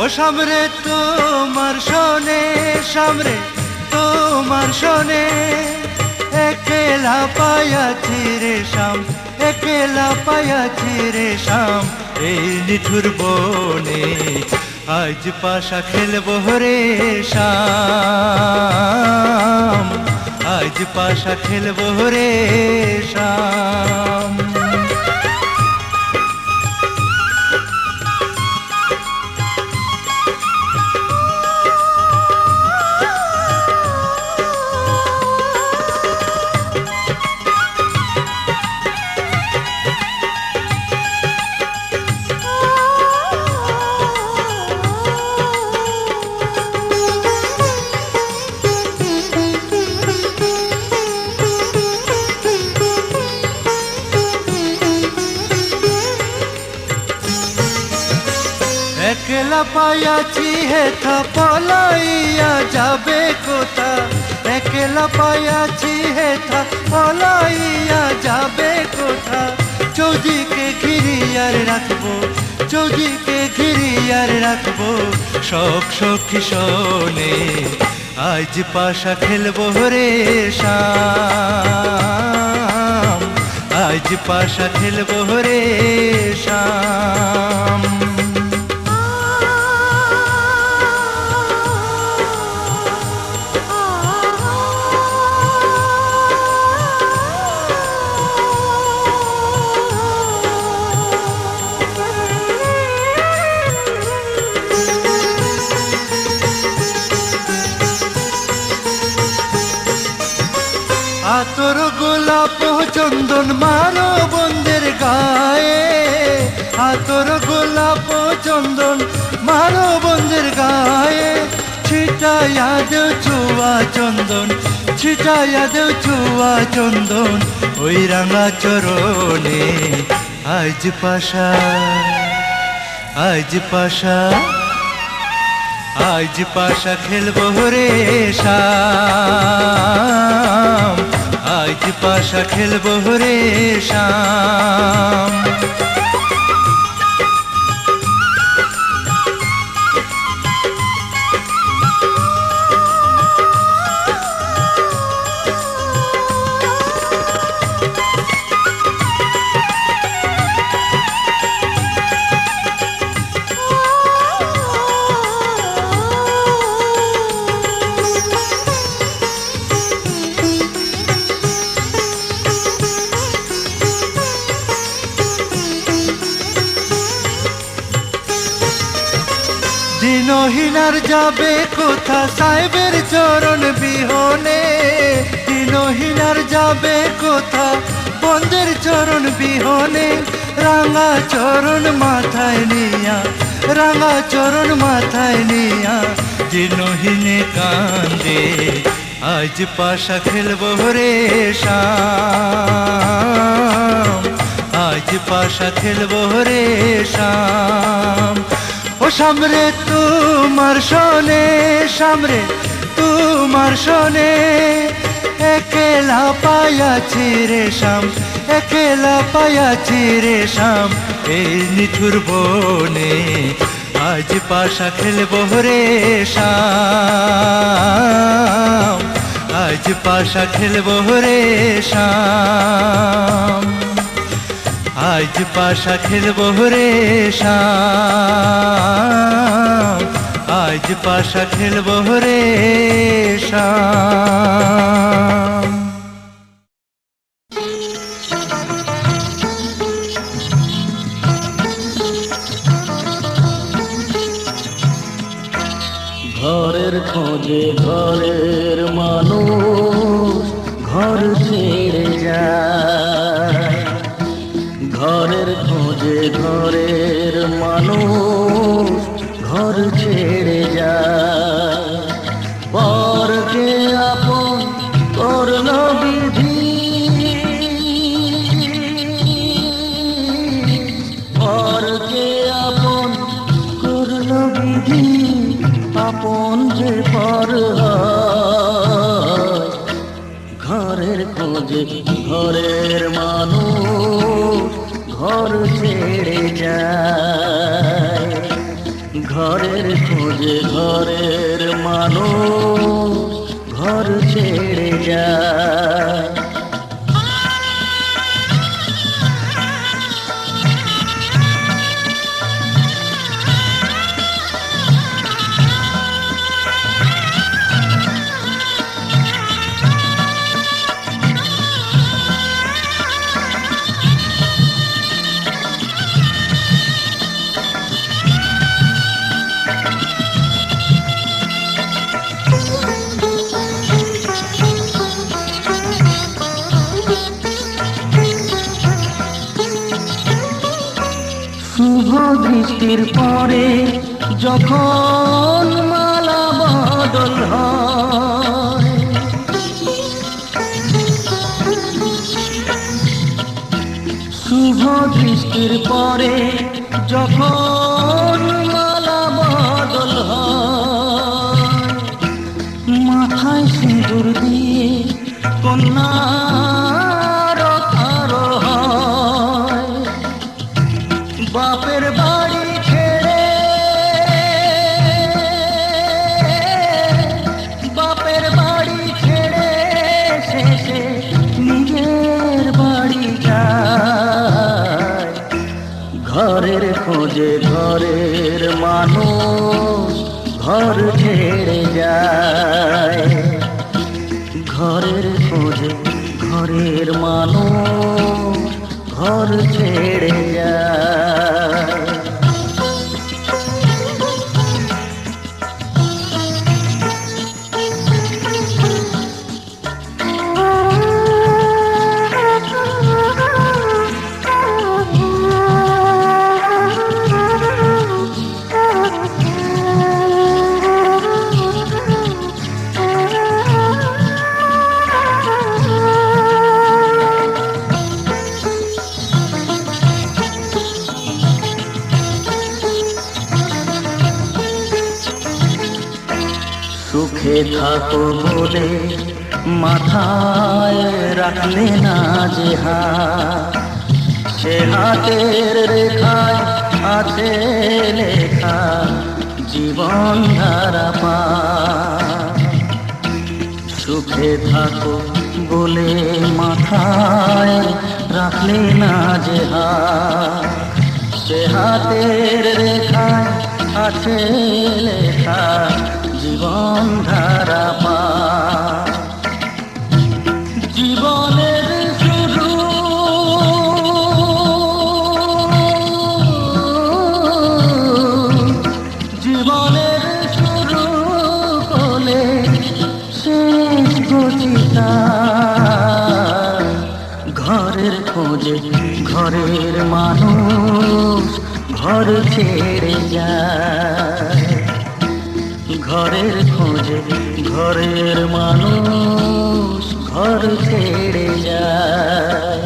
সামরে তোমার শোনে, সামরে তোমার শোনে, একলা পায়াছি রে শাম, একলা পায়াছি রে শাম, এই নিঠুর বনে আজ পাশা খেলবো রে শাম, আজ পাশা খেলবো রে শাম। একলা পায়াছি হেথা পলাইয়া যাবে কোথা, একলা পায়াছি হেথা পলাইয়া যাবে কোথা, চৌদিকে ঘিরিয়ার রাখবো, চৌদিকে ঘিরিয়ার রাখবো সব সখী শোনে, আজ পাশা খেলবো রে শাম, আজ পাশা খেলবো রে শাম। আতর গোলাপ চন্দন মারো বন্ধের গায়ে, আতর গোলাপ চন্দন মারো বন্ধের গায়ে, ছিটাইয়া দেও ছুয়া চন্দন, ছিটাইয়া দেও ছুয়া চন্দন ওই রাঙা চরণে, আজ পাশা, আজ পাশা, আজ পাশা খেলবো রে শাম, আজ পাশা খেলবো রে শাম। দিনহীনার যাবে কোথা সাহেবের চরণ বিহনে, দিনহীনার যাবে কোথা বন্ধের চরণ বিহনে, রাঙা চরণ মাথায় নিয়া, রাঙা চরণ মাথায় নিয়া দিনহীনে কান্দে, আজ পাশা খেলবো রে শাম, আজ পাশা খেলবো রে শাম। ও সামরে তোমার শোনে, সামরে তোমার শোনে, একলা পায়াছি রে শাম, একলা পায়াছি রে শাম, এই নিঠুর বনে আজ পাশা খেলবো রে শাম, আজ পাশা খেলবো রে শাম, আজ পাশা খেলবো রে শাম, আজ পাশা খেলবো রে শাম। ঘরের খোঁজে ঘরের মানুষ ঘর ছেড়ে যায়, ঘরের খোঁজে ঘরের মানুষ ঘর ছেড়ে যায়, পরকে আপন করল বিধি, পরকে আপন করল বিধি, আপন যে পর হয়, ঘরের খোঁজে ঘরের মানুষ ঘর ছেড়ে যায়, ঘরের খোঁজে ঘরের মানুষ ঘর ছেড়ে যায়। শুভ দৃষ্টির পরে যখন মালা বদল হয়, শুভ দৃষ্টির পরে যখন মালা বদল হয়, মাথায় সিঁদুর দিয়ে কন্যার আরো হয়। বাপের বাড়ি ছেড়ে, বাপের বাড়ি ছেড়ে শেষে নিজের বাড়ি যায়। ঘরের খোঁজে ঘরের মানুষ ঘর ছেড়ে যায়। ঘরের খোঁজে ঘরের মানুষ ঘর ছেড়ে যায়। সুখে থাকো বলে মাথায় রাখলে না যে হাত, সে হাতের রেখায় আছে লেখা জীবন ধারা পা। সুখে থাকো বলে মাথায় রাখলে না যে হাত, সে হাতের রেখায় আছে লেখা জীবন ধারা পা। জীবনের শুরু জীবনের শুরু কোলে শেষ গতিটা। ঘরের খোঁজে ঘরের মানুষ ঘর ছেড়ে যায়। ঘরের খোঁজে ঘরের মানুষ ঘর ছেড়ে যায়।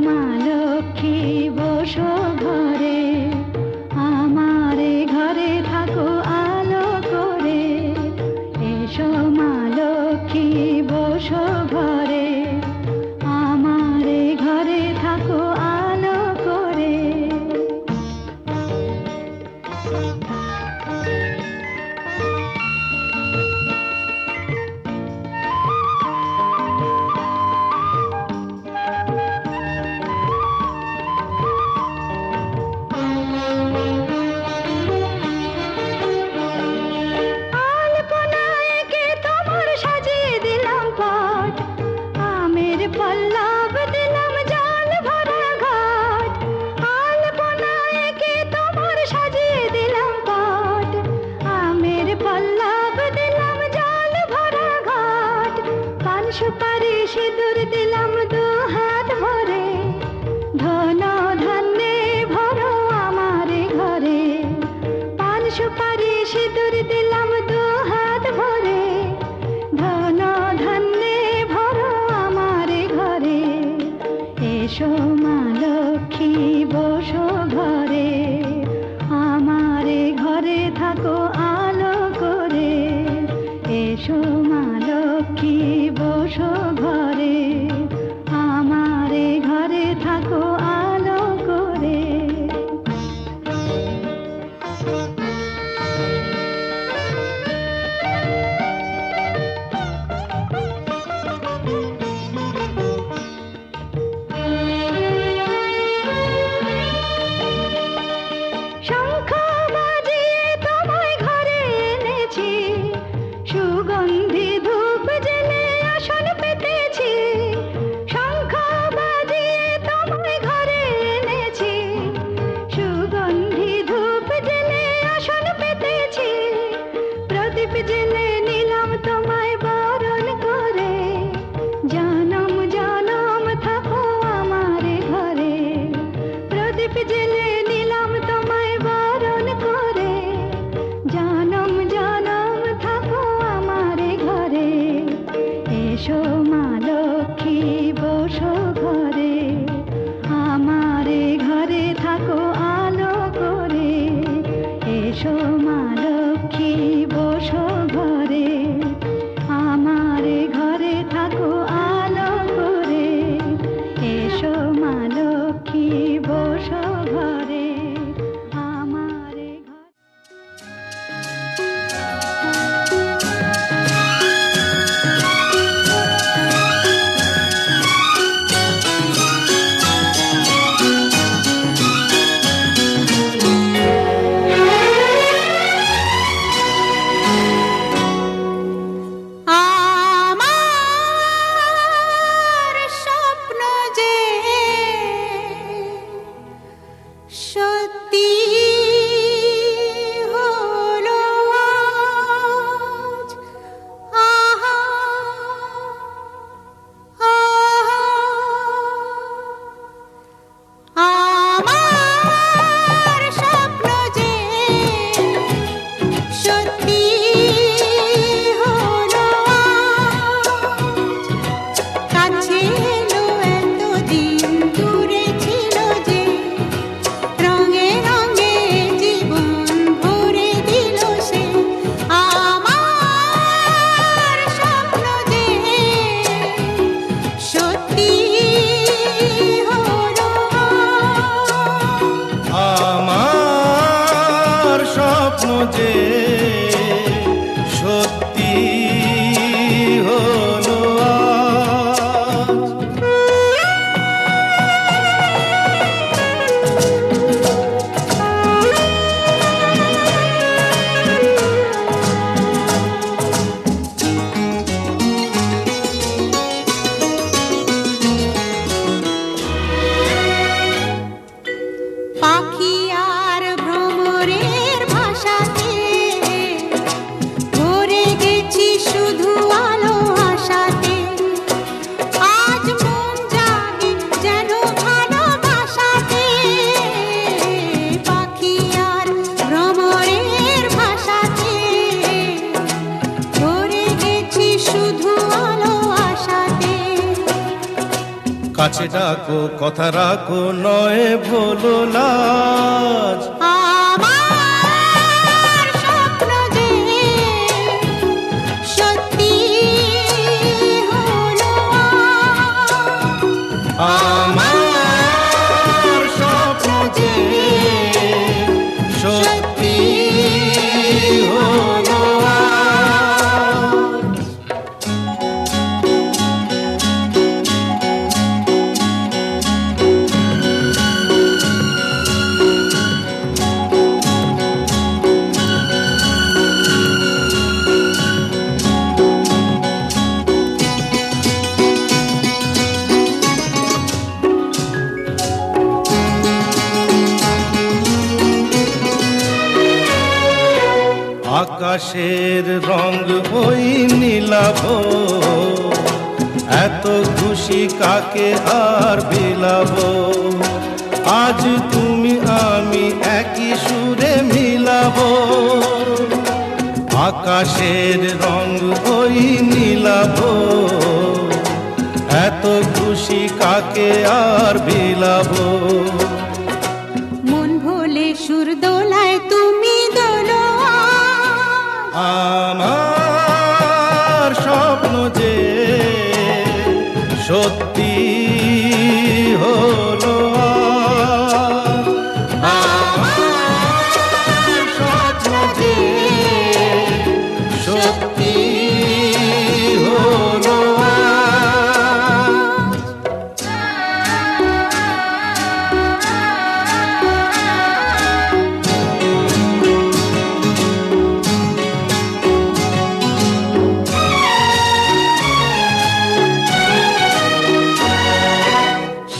মা লক্ষ্মী বসো ঘরে, আমারে ঘরে থাকো আলো করে। এসো মা লক্ষ্মী বসো ঘরে, আমারে ঘরে থাকো আলো করে। আলপনায় এঁকে তোমার সাজিয়ে দিলাম পট, আমের পল্লব দিলাম জল ভরা ঘট। আলপনায় এঁকে তোমার সাজিয়ে দিলাম পট, আমের পল্লব দিলাম জল ভরা ঘট। পান সুপারি সিঁদুর দিলাম দু হাত ভরে, ধন ধান্যে ভরো আমার ঘরে। পান সুপারি সিঁদুর দিলাম দু হাত ভরে, ধন ধান্যে ভরো আমার ঘরে। এসো মা লক্ষ্মী বসো ঘরে, আমারে ঘরে থাকো আলো করে। এসো মা লক্ষ্মী বসো ঘরে, আমারে ঘরে থাকো আলো করে। শঙ্খ বাজিয়ে তোমায় ঘরে এনেছি, সুগন্ধি ধূপ জেলে আসন পেতেছি। শঙ্খ বাজিয়ে তোমায় ঘরে এনেছি, সুগন্ধি ধূপ জেলে আসন পেতেছি। প্রদীপ জেলে নিলাম তোমায় বরণ করে, জনম জনম থাকো আমার ঘরে। প্রদীপ জেলে নিলাম তোমায় বরণ করে, জনম জনম থাকো আমার ঘরে। এসো মা লক্ষ্মী বসো ঘরে, আমারে ঘরে থাকো আলো করে। এসো মা লক্ষ্মী বসো ঘরে, আমারে ঘরে থাকো আলো করে। এসো মা লক্ষ্মী বসো ঘরে, আমারে ঘরে। আমার স্বপ্ন যে সত্যি হলো আজ। আহা আহা আমার স্বপ্ন যে সত্যি হলো আজ। কাছে এলো এতদিন, দূরে ছিল যে, রঙে রঙে জীবন ভরে দিল সে। আমার স্বপ্ন যে সত্যি হলো আজ। কাছে ডাকো কথা রাখো নয় ভোলো লাজ। আমার স্বপ্ন যে সত্যি হলো আমার স্বপ্ন যে সত্যি হলো আকাশের রং ওই নীলাভ, এত খুশি কাকে আর বিলাব। আজ তুমি আমি একই সুরে মিলাব। আকাশের রং ওই নীলাভ, এত খুশি কাকে আর বিলাব। মন ভোলে সুর দোলায় তুমি দোলো আমার স্বপ্ন যে সত্যি হলো আমার স্বপ্ন যে সত্যি হলো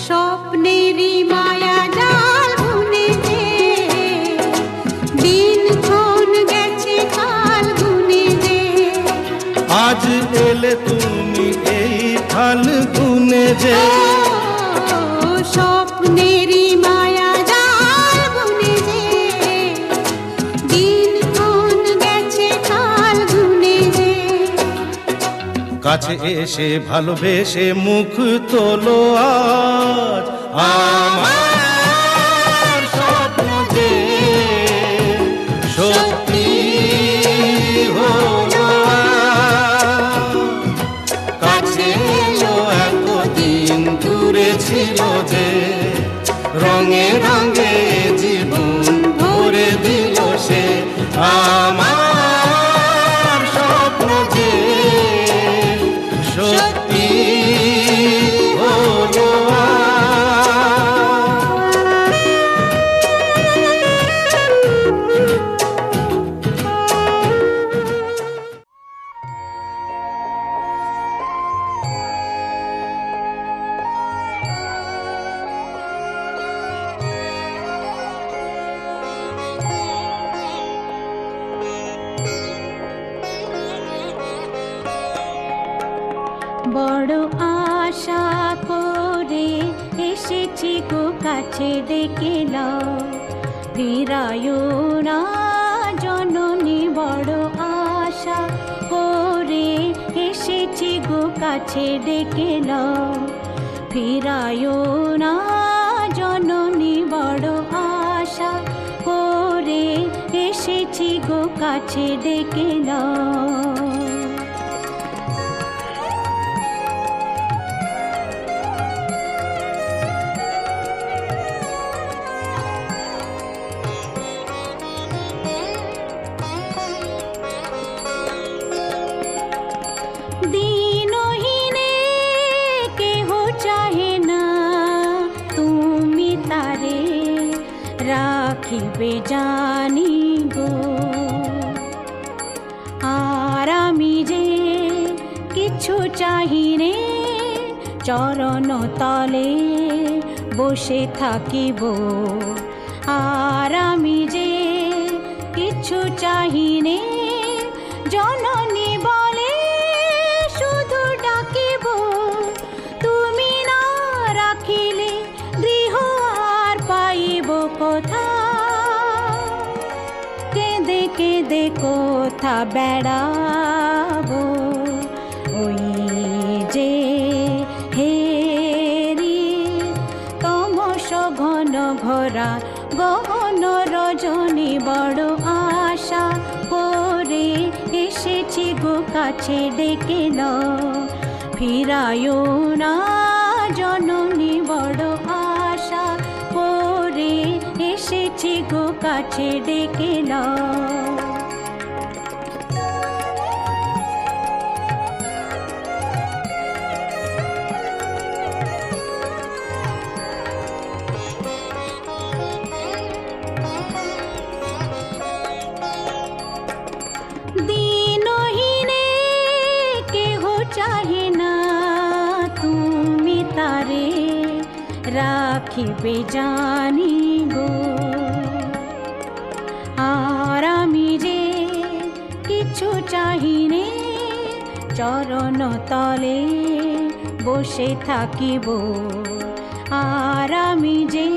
স্বপ্নেরই মায়া জাল বুনে যে দিনক্ষণ গেছে কাল গুনে যে। আজ এলে তুমি এই ফাল্গুনে যে। স্বপ্নেরই মায়া জাল বুনে যে দিনক্ষণ গেছে কাল গুনে যে। কাছে এসে ভালোবেসে মুখ তোলো আজ। আমার স্বপ্ন যে সত্যি হলো কাছে এলো এতদিন দূরে ছিল যে। রঙে রঙে জীবন ভরে দিল সে। আমার স্বপ্ন যে সত্যি হলো বড় আশা করে এসেছি গো কাছে ডেকে নাও, ফিরায়ো না জননী। বড় আশা করে এসেছি গো কাছে ডেকে নাও, ফিরায়ো না জননী। বড় আশা করে এসেছি গো কাছে ডেকে নাও। দিনহীনে কেহ চাহে না তুমি তারে রাখিবে জানি গো। আর আমি যে কিছু চাহিনে চরণ তলে বসে থাকিব। আর আমি যে কিছু চাহিনে জননী বলে শুধু ডাকিব। তুমি না রাখিলে গৃহ আর পাইব কোথা। কেঁদে কেঁদে কোথা বেড়াবো ওই যে হেরি ঘন ঘরা গহন রজনী বড় আশা করে এসেছি গো কাছে ডেকে নাও ফিরায়ো না জননী বড় আশা করে এসেছি গো কাছে ডেকে নাও দিনহীনে কেহ চাহে না তুমি তারে রাখিবে জানি গো আর আমি যে কিছু চাহিনে চরণ তলে বসে থাকিব আর আমি যে